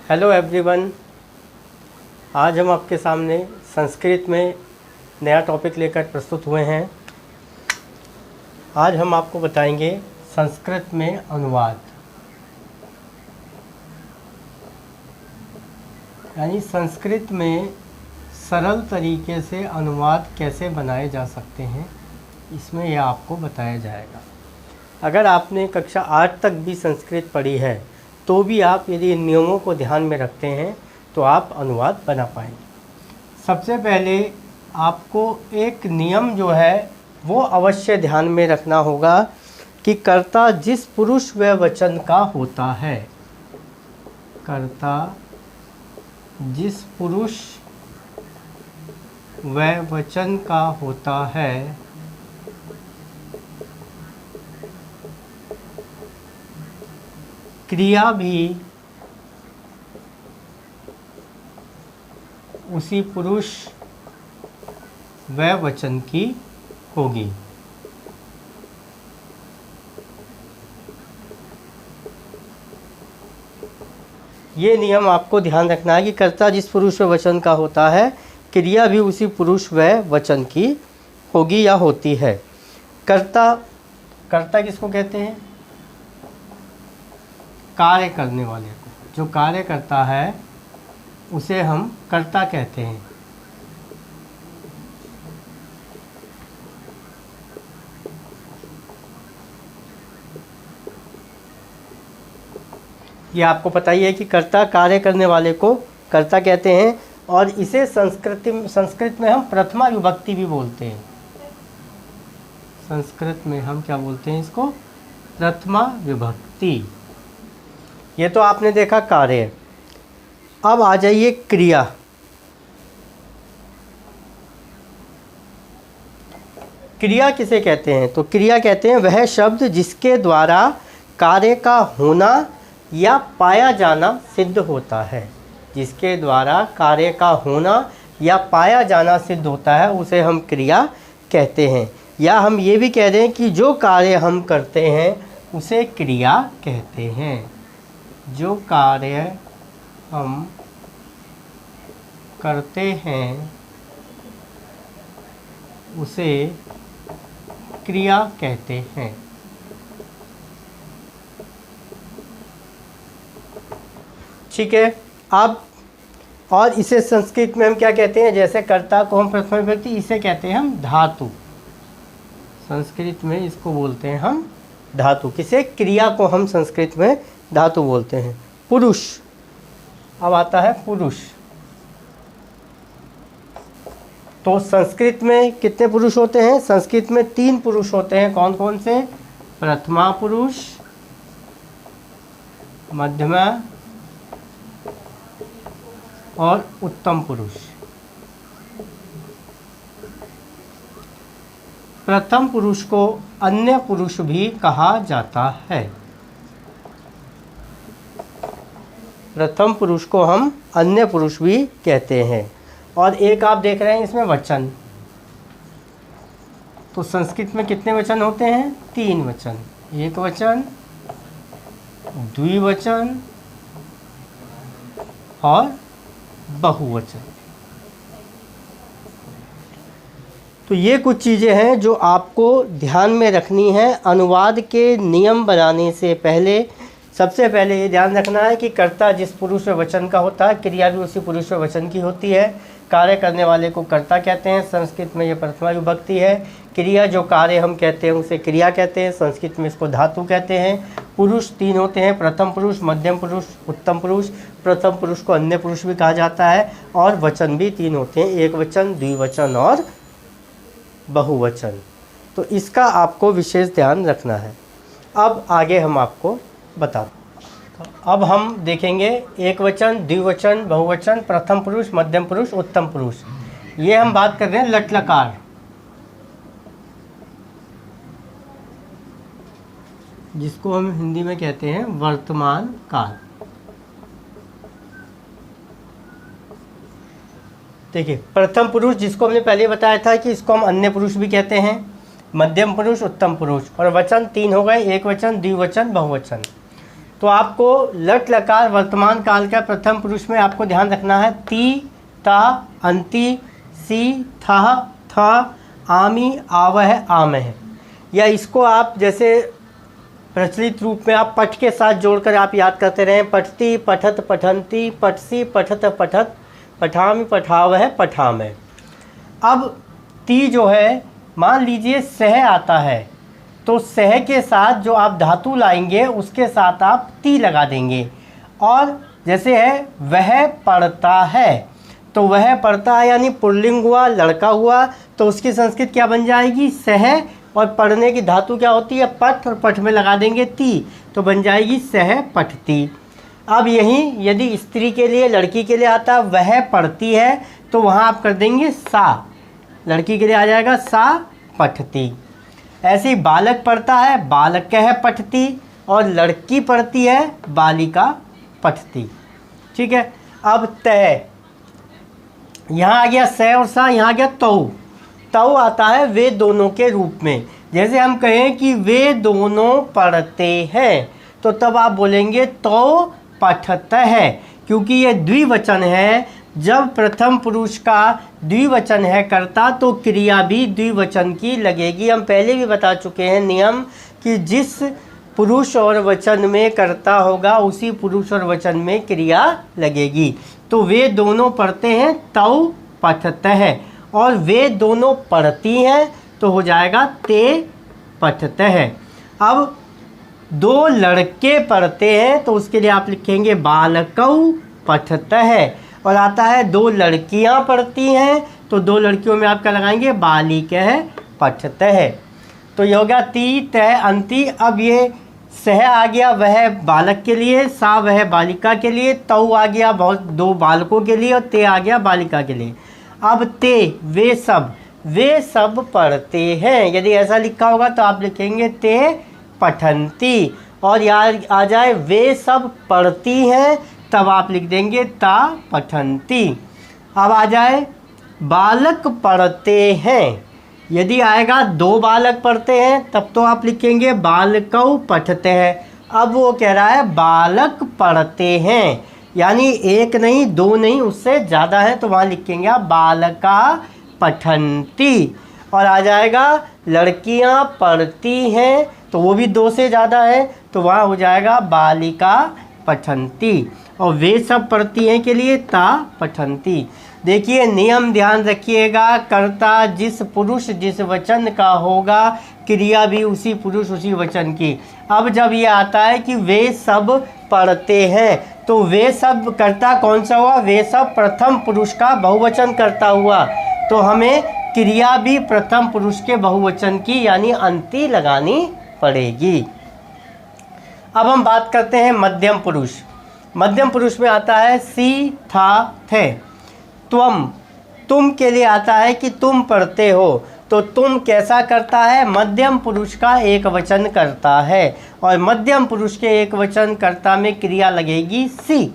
Hello everyone. आज हम आपके सामने संस्कृत में नया टॉपिक लेकर प्रस्तुत हुए हैं। आज हम आपको बताएंगे संस्कृत में अनुवाद, यानी संस्कृत में सरल तरीके से अनुवाद कैसे बनाए जा सकते हैं, इसमें यह आपको बताया जाएगा। अगर आपने कक्षा 8 तक भी संस्कृत पढ़ी है तो भी आप यदि इन नियमों को ध्यान में रखते हैं तो आप अनुवाद बना पाएंगे। सबसे पहले आपको एक नियम जो है वो अवश्य ध्यान में रखना होगा कि कर्ता जिस पुरुष व वचन का होता है, कर्ता जिस पुरुष व वचन का होता है क्रिया भी उसी पुरुष व वचन की होगी। ये नियम आपको ध्यान रखना है कि कर्ता जिस पुरुष व वचन का होता है क्रिया भी उसी पुरुष व वचन की होगी या होती है। कर्ता किसको कहते हैं? कार्य करने वाले को। जो कार्य करता है उसे हम कर्ता कहते हैं। ये आपको पता ही है कि कर्ता कार्य करने वाले को कर्ता कहते हैं, और इसे संस्कृत में हम प्रथमा विभक्ति भी बोलते हैं। संस्कृत में हम क्या बोलते हैं इसको? प्रथमा विभक्ति। ये तो आपने देखा कार्य। अब आ जाइए क्रिया। क्रिया किसे कहते हैं? तो क्रिया कहते हैं वह शब्द जिसके द्वारा कार्य का होना या पाया जाना सिद्ध होता है। जिसके द्वारा कार्य का होना या पाया जाना सिद्ध होता है उसे हम क्रिया कहते हैं। या हम ये भी कह दें कि जो कार्य हम करते हैं उसे क्रिया कहते हैं। जो कार्य हम करते हैं उसे क्रिया कहते हैं। ठीक है। अब और इसे संस्कृत में हम क्या कहते हैं? जैसे कर्ता को हम प्रथमा विभक्ति, इसे कहते हैं हम धातु। संस्कृत में इसको बोलते हैं हम धातु। किसे? क्रिया को हम संस्कृत में धातु बोलते हैं। पुरुष। अब आता है पुरुष। तो संस्कृत में कितने पुरुष होते हैं? संस्कृत में 3 पुरुष होते हैं। कौन कौन से? प्रथमा पुरुष, मध्यमा और उत्तम पुरुष। प्रथम पुरुष को अन्य पुरुष भी कहा जाता है। प्रथम पुरुष को हम अन्य पुरुष भी कहते हैं। और एक आप देख रहे हैं इसमें वचन। तो संस्कृत में कितने वचन होते हैं? 3 वचन। एक वचन, द्विवचन और बहुवचन। तो ये कुछ चीज़ें हैं जो आपको ध्यान में रखनी है अनुवाद के नियम बनाने से पहले। सबसे पहले ये ध्यान रखना है कि कर्ता जिस पुरुष व वचन का होता है क्रिया भी उसी पुरुष व वचन की होती है। कार्य करने वाले को कर्ता कहते हैं। संस्कृत में ये प्रथमा विभक्ति है। क्रिया जो कार्य हम कहते हैं उसे क्रिया कहते हैं। संस्कृत में इसको धातु कहते हैं। पुरुष 3 होते हैं, प्रथम पुरुष, मध्यम पुरुष, उत्तम पुरुष। प्रथम पुरुष को अन्य पुरुष भी कहा जाता है। और वचन भी 3 होते हैं, एक वचन, द्विवचन और बहुवचन। तो इसका आपको विशेष ध्यान रखना है। अब आगे हम आपको बताते हैं। अब हम देखेंगे एक वचन, द्विवचन, बहुवचन, प्रथम पुरुष, मध्यम पुरुष, उत्तम पुरुष। ये हम बात कर रहे हैं लट लकार, जिसको हम हिंदी में कहते हैं वर्तमान काल। देखिए, प्रथम पुरुष जिसको हमने पहले बताया था कि इसको हम अन्य पुरुष भी कहते हैं, मध्यम पुरुष, उत्तम पुरुष, और वचन 3 हो गए, एक वचन, द्विवचन, बहुवचन। तो आपको लट लकार वर्तमान काल का प्रथम पुरुष में आपको ध्यान रखना है ती, ता, अंति, सी, था, था, आमी, आवह, आमह। या इसको आप जैसे प्रचलित रूप में आप पठ के साथ जोड़कर आप याद करते रहें, पठती, पठत, पठंती, पठसी, पठत, पठत, पठामि, पठावह, पठामह। अब ती जो है, मान लीजिए सह आता है, तो सह के साथ जो आप धातु लाएंगे उसके साथ आप ती लगा देंगे। और जैसे है वह पढ़ता है, तो वह पढ़ता है यानी पुल्लिंग हुआ, लड़का हुआ, तो उसकी संस्कृत क्या बन जाएगी? सह। और पढ़ने की धातु क्या होती है? पठ, और पठ में लगा देंगे ती, तो बन जाएगी सह पठती। अब यहीं यदि स्त्री के लिए, लड़की के लिए आता वह पढ़ती है, तो वहाँ आप कर देंगे सा, लड़की के लिए आ जाएगा सा पठती। ऐसे ही बालक पढ़ता है, बालक है पठती, और लड़की पढ़ती है बालिका पठती। ठीक है। अब तह, यहाँ आ गया स और सा, यहाँ आ गया तौ। तौ आता है वे दोनों के रूप में। जैसे हम कहें कि वे दोनों पढ़ते हैं, तो तब आप बोलेंगे तौ पठत है, क्योंकि ये द्विवचन है। जब प्रथम पुरुष का द्विवचन है कर्ता, तो क्रिया भी द्विवचन की लगेगी। हम पहले भी बता चुके हैं नियम कि जिस पुरुष और वचन में कर्ता होगा उसी पुरुष और वचन में क्रिया लगेगी। तो वे दोनों पढ़ते हैं, तौ पठत है, और वे दोनों पढ़ती हैं, तो हो जाएगा ते पठत है। अब दो लड़के पढ़ते हैं, तो उसके लिए आप लिखेंगे बालकौ पठत है। और आता है दो लड़कियां पढ़ती हैं, तो दो लड़कियों में आप क्या लगाएंगे? बालिकः पठत है। तो ये हो गया ती, तह, अंति। अब ये सह आ गया वह बालक के लिए, सा वह बालिका के लिए, तौ आ गया बहुत दो बालकों के लिए, और ते आ गया बालिका के लिए। अब ते, वे सब पढ़ते हैं। यदि ऐसा लिखा होगा तो आप लिखेंगे ते पठंती। और यार आ जाए वे सब पढ़ती हैं, तब आप लिख देंगे ता पठंती। अब आ जाए बालक पढ़ते हैं। यदि आएगा दो बालक पढ़ते हैं, तब तो आप लिखेंगे बालकौ पठते हैं। अब वो कह रहा है बालक पढ़ते हैं, यानी एक नहीं, दो नहीं, उससे ज़्यादा है, तो वहाँ लिखेंगे आप बालका पठंती। और आ जाएगा लड़कियाँ पढ़ती हैं, तो वो भी दो से ज़्यादा है, तो वहाँ हो जाएगा बालिका पठंती। और वे सब पढ़ती हैं के लिए ता पठंती। देखिए नियम ध्यान रखिएगा, कर्ता जिस पुरुष जिस वचन का होगा, क्रिया भी उसी पुरुष उसी वचन की। अब जब ये आता है कि वे सब पढ़ते हैं, तो वे सब कर्ता कौन सा हुआ? वे सब प्रथम पुरुष का बहुवचन करता हुआ, तो हमें क्रिया भी प्रथम पुरुष के बहुवचन की यानी अंति लगानी पड़ेगी। अब हम बात करते हैं मध्यम पुरुष। मध्यम पुरुष में आता है सी, था, थे। तुम के लिए आता है कि तुम पढ़ते हो, तो तुम कैसा करता है? मध्यम पुरुष का एक वचन करता है, और मध्यम पुरुष के एक वचन कर्ता में क्रिया लगेगी सी।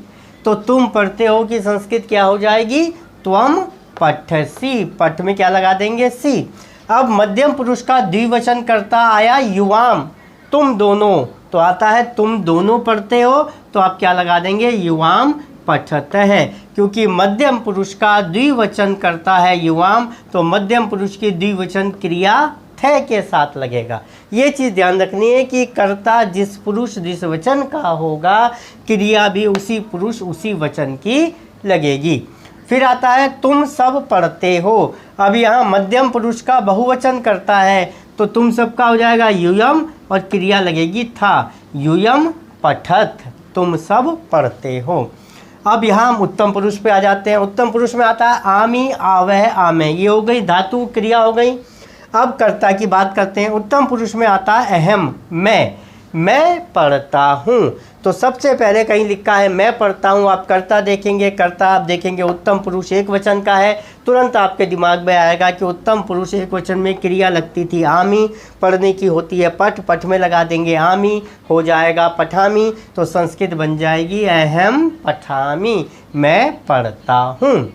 तो तुम पढ़ते हो की संस्कृत क्या हो जाएगी? त्वम पठसी। पठ में क्या लगा देंगे? सी। अब मध्यम पुरुष का द्विवचन कर्ता आया युवाम, तुम दोनों, तो आता है तुम दोनों पढ़ते हो, तो आप क्या लगा देंगे? युवाम पठत है। क्योंकि मध्यम पुरुष का द्विवचन करता है युवाम, तो मध्यम पुरुष की द्विवचन क्रिया थे के साथ लगेगा। ये चीज़ ध्यान रखनी है कि कर्ता जिस पुरुष जिस वचन का होगा, क्रिया भी उसी पुरुष उसी वचन की लगेगी। फिर आता है तुम सब पढ़ते हो। अब यहाँ मध्यम पुरुष का बहुवचन करता है, तो तुम सब का हो जाएगा यूयम, और क्रिया लगेगी था, यूयम पठत, तुम सब पढ़ते हो। अब यहाँ हम उत्तम पुरुष पे आ जाते हैं। उत्तम पुरुष में आता है आमी, आवह, आमे। ये हो गई धातु क्रिया हो गई। अब कर्ता की बात करते हैं। उत्तम पुरुष में आता है अहम, मैं पढ़ता हूँ। तो सबसे पहले कहीं लिखा है मैं पढ़ता हूँ, आप कर्ता देखेंगे, कर्ता आप देखेंगे उत्तम पुरुष एक वचन का है, तुरंत आपके दिमाग में आएगा कि उत्तम पुरुष एक वचन में क्रिया लगती थी आमी, पढ़ने की होती है पठ, पठ में लगा देंगे आमी, हो जाएगा पठामी। तो संस्कृत बन जाएगी अहम पठामी, मैं पढ़ता हूँ।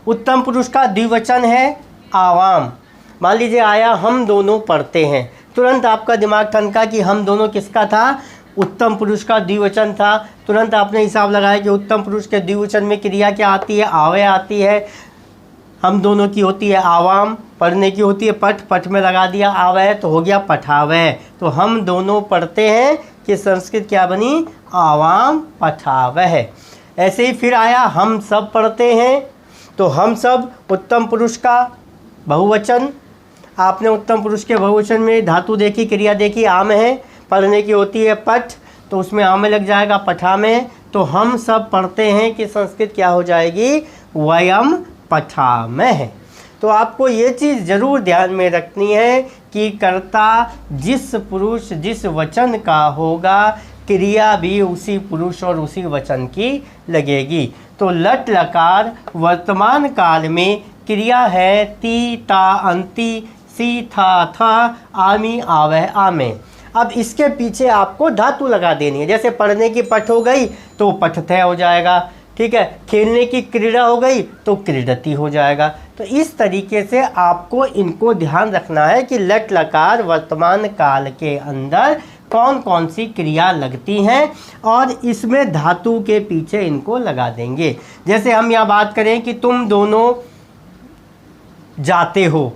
उत्तम पुरुष का द्विवचन है आवाम। मान लीजिए आया हम दोनों पढ़ते हैं, तुरंत आपका दिमाग ठनका कि हम दोनों किसका था? उत्तम पुरुष का द्विवचन था, तुरंत आपने हिसाब लगाया कि उत्तम पुरुष के द्विवचन में क्रिया क्या आती है, आवे आती है। हम दोनों की होती है आवाम, पढ़ने की होती है पठ, पठ में लगा दिया आवे तो हो गया पठावे। तो हम दोनों पढ़ते हैं कि संस्कृत क्या बनी, आवाम पठावह। ऐसे ही फिर आया हम सब पढ़ते हैं, तो हम सब उत्तम पुरुष का बहुवचन। आपने उत्तम पुरुष के बहुवचन में धातु देखी, क्रिया देखी, आम है, पढ़ने की होती है पठ, तो उसमें आम में लग जाएगा पठा में। तो हम सब पढ़ते हैं कि संस्कृत क्या हो जाएगी, वयम पठामः। तो आपको ये चीज़ ज़रूर ध्यान में रखनी है कि कर्ता जिस पुरुष जिस वचन का होगा, क्रिया भी उसी पुरुष और उसी वचन की लगेगी। तो लट लकार वर्तमान काल में क्रिया है ती ता अंति, सी था था, आमी आवह आमे। अब इसके पीछे आपको धातु लगा देनी है। जैसे पढ़ने की पठ हो गई तो पठतः हो जाएगा, ठीक है। खेलने की क्रीड़ा हो गई तो क्रीडति हो जाएगा। तो इस तरीके से आपको इनको ध्यान रखना है कि लट लकार वर्तमान काल के अंदर कौन कौन सी क्रिया लगती हैं और इसमें धातु के पीछे इनको लगा देंगे। जैसे हम यहाँ बात करें कि तुम दोनों जाते हो,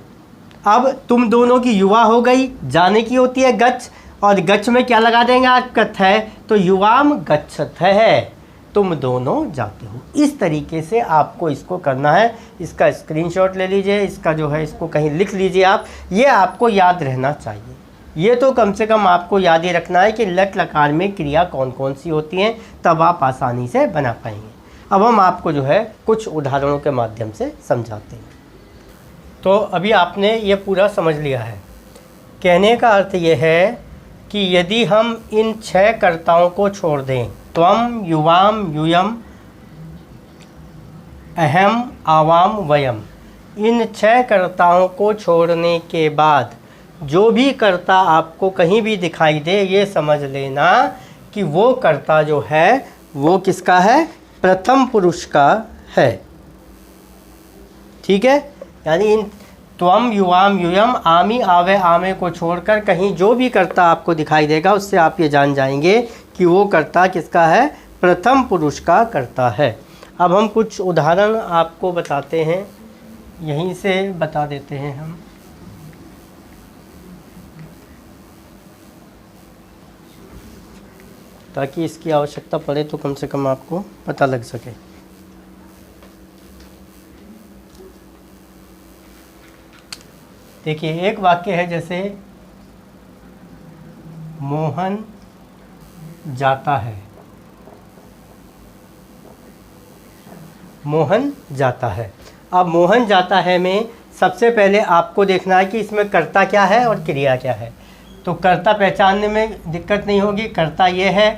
अब तुम दोनों की युवा हो गई, जाने की होती है गच्छ, और गच्छ में क्या लगा देंगे आप, कथय, तो युवाम गच्छत है, तुम दोनों जाते हो। इस तरीके से आपको इसको करना है। इसका स्क्रीनशॉट ले लीजिए, इसका जो है इसको कहीं लिख लीजिए आप, ये आपको याद रहना चाहिए। ये तो कम से कम आपको याद ही रखना है कि लट लकार में क्रिया कौन कौन सी होती हैं, तब आप आसानी से बना पाएंगे। अब हम आपको जो है कुछ उदाहरणों के माध्यम से समझाते हैं। तो अभी आपने ये पूरा समझ लिया है। कहने का अर्थ ये है कि यदि हम इन 6 कर्ताओं को छोड़ दें, त्वम, युवाम, यूयम, अहम, आवाम, वयम, इन 6 कर्ताओं को छोड़ने के बाद जो भी कर्ता आपको कहीं भी दिखाई दे, ये समझ लेना कि वो कर्ता जो है वो किसका है, प्रथम पुरुष का है, ठीक है। यानी इन त्वम, युवाम, यूयम, आमी, आवे, आमे को छोड़कर कहीं जो भी कर्ता आपको दिखाई देगा उससे आप ये जान जाएंगे कि वो कर्ता किसका है, प्रथम पुरुष का कर्ता है। अब हम कुछ उदाहरण आपको बताते हैं, यहीं से बता देते हैं हम। ताकि इसकी आवश्यकता पड़े तो कम से कम आपको पता लग सके। देखिए एक वाक्य है, जैसे मोहन जाता है, मोहन जाता है। अब मोहन जाता है में सबसे पहले आपको देखना है कि इसमें कर्ता क्या है और क्रिया क्या है। तो कर्ता पहचानने में दिक्कत नहीं होगी, कर्ता ये है।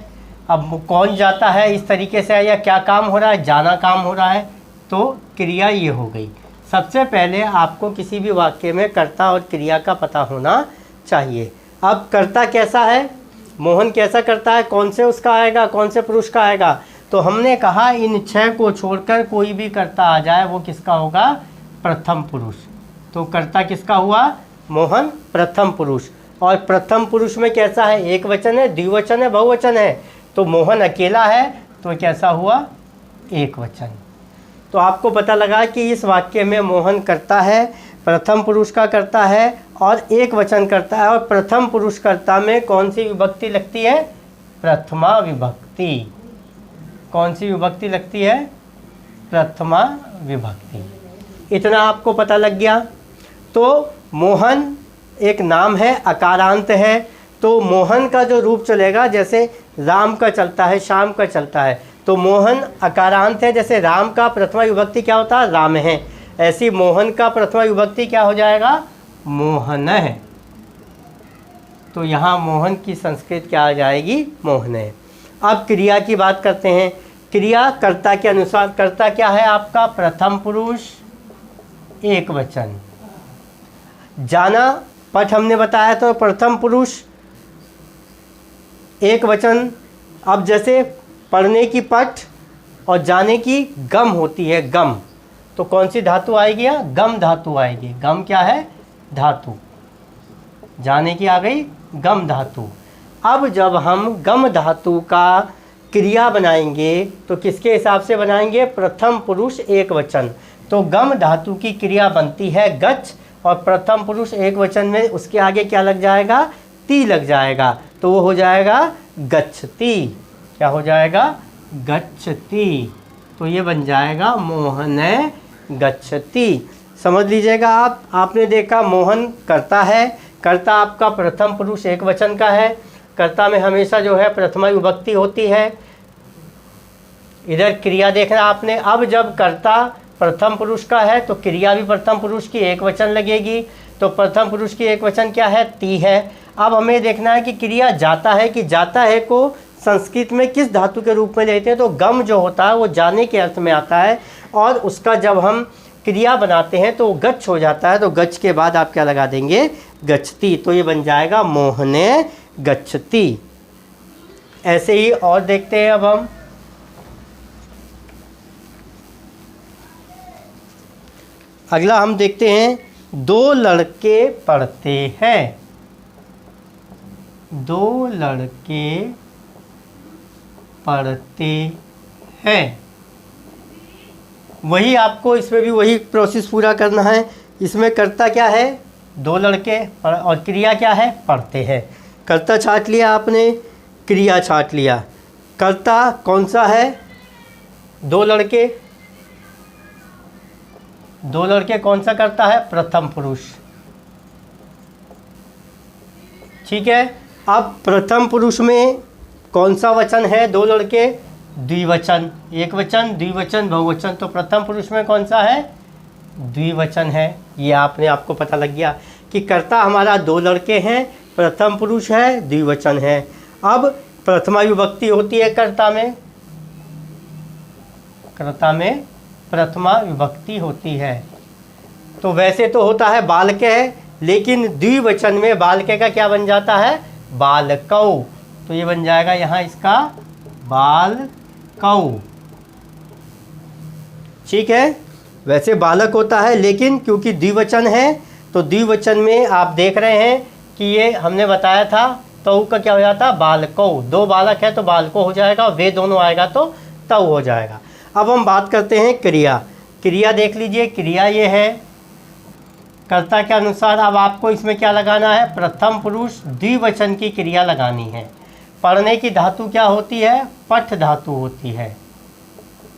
अब कौन जाता है इस तरीके से, या क्या काम हो रहा है, जाना काम हो रहा है, तो क्रिया ये हो गई। सबसे पहले आपको किसी भी वाक्य में कर्ता और क्रिया का पता होना चाहिए। अब कर्ता कैसा है, मोहन कैसा करता है, कौन से उसका आएगा, कौन से पुरुष का आएगा। तो हमने कहा इन 6 को छोड़कर कोई भी कर्ता आ जाए वो किसका होगा, प्रथम पुरुष। तो कर्ता किसका हुआ, मोहन, प्रथम पुरुष। और प्रथम पुरुष में कैसा है, एक वचन है, द्विवचन है, बहुवचन है। तो मोहन अकेला है तो कैसा हुआ, एक वचन। तो आपको पता लगा कि इस वाक्य में मोहन कर्ता है, प्रथम पुरुष का कर्ता है और एक वचन करता है। और प्रथम पुरुष कर्ता में कौन सी विभक्ति लगती है, प्रथमा विभक्ति। कौन सी विभक्ति लगती है, प्रथमा विभक्ति। इतना आपको पता लग गया। तो मोहन एक नाम है, अकारांत है, तो मोहन का जो रूप चलेगा जैसे राम का चलता है, श्याम का चलता है, तो मोहन अकारांत है। जैसे राम का प्रथमा विभक्ति क्या होता है, राम है, ऐसी मोहन का प्रथमा विभक्ति क्या हो जाएगा, मोहन है। तो यहाँ मोहन की संस्कृत क्या आ जाएगी, मोहन है। अब क्रिया की बात करते हैं। क्रिया कर्ता के अनुसार, कर्ता क्या है आपका, प्रथम पुरुष, एक वचन। जाना पठ हमने बताया तो प्रथम पुरुष, एक वचन। अब जैसे पढ़ने की पठ और जाने की गम होती है, गम, तो कौन सी धातु आएगी, गम धातु आएगी। गम क्या है, धातु। जाने की आ गई गम धातु। अब जब हम गम धातु का क्रिया बनाएंगे तो किसके हिसाब से बनाएंगे? प्रथम पुरुष एक वचन। तो गम धातु की क्रिया बनती है गच्छ, और प्रथम पुरुष एक वचन में उसके आगे क्या लग जाएगा? ती लग जाएगा, तो वो हो जाएगा गच्छति। क्या हो जाएगा? गच्छति। तो ये बन जाएगा मोहने गच्छति। समझ लीजिएगा आप। आपने देखा मोहन कर्ता है, कर्ता आपका प्रथम पुरुष एक वचन का है, कर्ता में हमेशा जो है प्रथमा विभक्ति होती है। इधर क्रिया देखना आपने। अब जब कर्ता प्रथम पुरुष का है तो क्रिया भी प्रथम पुरुष की एक वचन लगेगी। तो प्रथम पुरुष की एक वचन क्या है? ती है। अब हमें देखना है कि क्रिया जाता है, कि जाता है को संस्कृत में किस धातु के रूप में लेते हैं? तो गम जो होता है वो जाने के अर्थ में आता है, और उसका जब हम क्रिया बनाते हैं तो गच्छ हो जाता है। तो गच्छ के बाद आप क्या लगा देंगे? गच्छति। तो ये बन जाएगा मोहने गच्छति। ऐसे ही और देखते हैं अब हम। अगला हम देखते हैं, दो लड़के पढ़ते हैं। दो लड़के पढ़ते हैं। वही आपको इसमें भी वही प्रोसेस पूरा करना है। इसमें कर्ता क्या है? दो लड़के, और क्रिया क्या है? पढ़ते हैं। कर्ता छाट लिया आपने, क्रिया छाट लिया। कर्ता कौन सा है? दो लड़के। दो लड़के कौन सा कर्ता है? प्रथम पुरुष। ठीक है। अब प्रथम पुरुष में कौन सा वचन है? दो लड़के द्विवचन, एक वचन, द्विवचन, बहुवचन। तो प्रथम पुरुष में कौन सा है? द्विवचन है। ये आपको पता लग गया कि कर्ता हमारा दो लड़के हैं, प्रथम पुरुष है, द्विवचन है। अब प्रथमा विभक्ति होती है कर्ता में, कर्ता में प्रथमा विभक्ति होती है। तो वैसे तो होता है बालके है, लेकिन द्विवचन में बालके का क्या बन जाता है? बालकौ। तो ये बन जाएगा यहाँ इसका बालकौ। ठीक है। वैसे बालक होता है, लेकिन क्योंकि द्विवचन है तो द्विवचन में आप देख रहे हैं कि ये हमने बताया था तऊ का क्या हो जाता है? बालकौ। दो बालक है तो बालको हो जाएगा, वे दोनों आएगा तो तऊ हो जाएगा। अब हम बात करते हैं क्रिया। क्रिया देख लीजिए, क्रिया ये है कर्ता के अनुसार। अब आपको इसमें क्या लगाना है? प्रथम पुरुष द्विवचन की क्रिया लगानी है। पढ़ने की धातु क्या होती है? पठ धातु होती है।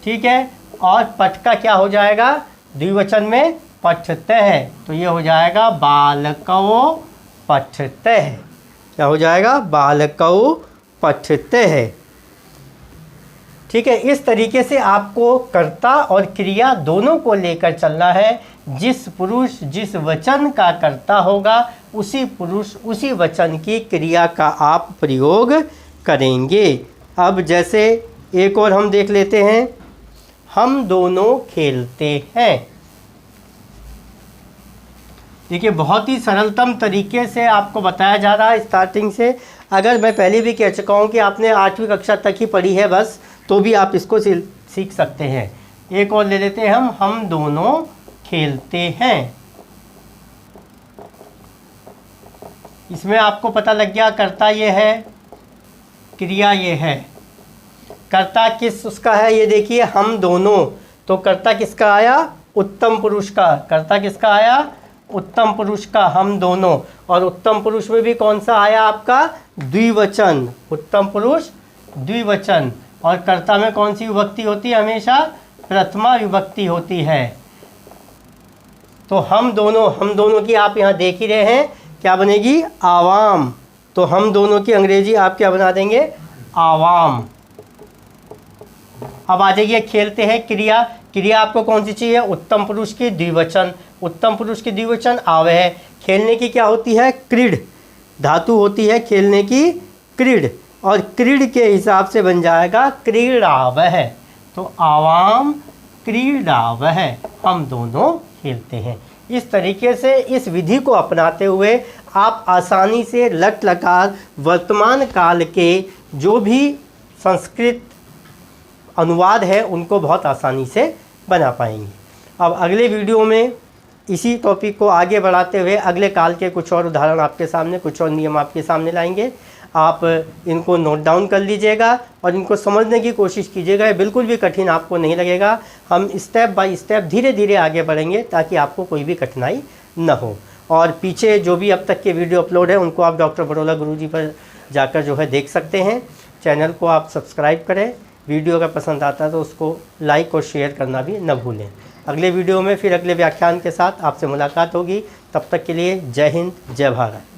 ठीक है। और पठ का क्या हो जाएगा? द्विवचन में पठते है, तो ये हो जाएगा बालकौ पठते है। क्या हो जाएगा? बालकौ पठते है। ठीक है। इस तरीके से आपको कर्ता और क्रिया दोनों को लेकर चलना है। जिस पुरुष जिस वचन का कर्ता होगा उसी पुरुष उसी वचन की क्रिया का आप प्रयोग करेंगे। अब जैसे एक और हम देख लेते हैं, हम दोनों खेलते हैं। देखिए बहुत ही सरलतम तरीके से आपको बताया जा रहा है स्टार्टिंग से। अगर मैं पहले भी कह चुका हूँ कि आपने 8वीं कक्षा तक ही पढ़ी है बस, तो भी आप इसको सीख सकते हैं। एक और ले लेते हैं हम दोनों खेलते हैं। इसमें आपको पता लग गया कर्ता ये है, क्रिया ये है। कर्ता किस उसका है? ये देखिए हम दोनों। तो कर्ता किसका आया? उत्तम पुरुष का। कर्ता किसका आया? उत्तम पुरुष का, हम दोनों। और उत्तम पुरुष में भी कौन सा आया आपका? द्विवचन। उत्तम पुरुष द्विवचन। और कर्ता में कौन सी विभक्ति होती है? हमेशा प्रथमा विभक्ति होती है। तो हम दोनों की आप यहाँ देख ही रहे हैं क्या बनेगी? आवाम। तो हम दोनों की अंग्रेजी आप क्या बना देंगे? आवाम। अब आ जाइए खेलते हैं क्रिया। क्रिया आपको कौन सी चाहिए? उत्तम पुरुष की द्विवचन। उत्तम पुरुष की द्विवचन आवे है। खेलने की क्या होती है? क्रीड धातु होती है खेलने की, क्रीड। और क्रीड के हिसाब से बन जाएगा क्रीड़ावह। तो आवाम क्रीड़ावह, हम दोनों खेलते हैं। इस तरीके से इस विधि को अपनाते हुए आप आसानी से लट लकार वर्तमान काल के जो भी संस्कृत अनुवाद है उनको बहुत आसानी से बना पाएंगे। अब अगले वीडियो में इसी टॉपिक को आगे बढ़ाते हुए अगले काल के कुछ और उदाहरण आपके सामने, कुछ और नियम आपके सामने लाएंगे। आप इनको नोट डाउन कर लीजिएगा और इनको समझने की कोशिश कीजिएगा। ये बिल्कुल भी कठिन आपको नहीं लगेगा। हम स्टेप बाय स्टेप धीरे धीरे आगे बढ़ेंगे ताकि आपको कोई भी कठिनाई न हो। और पीछे जो भी अब तक के वीडियो अपलोड है उनको आप डॉक्टर बड़ोला गुरुजी पर जाकर जो है देख सकते हैं। चैनल को आप सब्सक्राइब करें। वीडियो अगर पसंद आता है तो उसको लाइक और शेयर करना भी न भूलें। अगले वीडियो में फिर अगले व्याख्यान के साथ आपसे मुलाकात होगी। तब तक के लिए जय हिंद, जय भारत।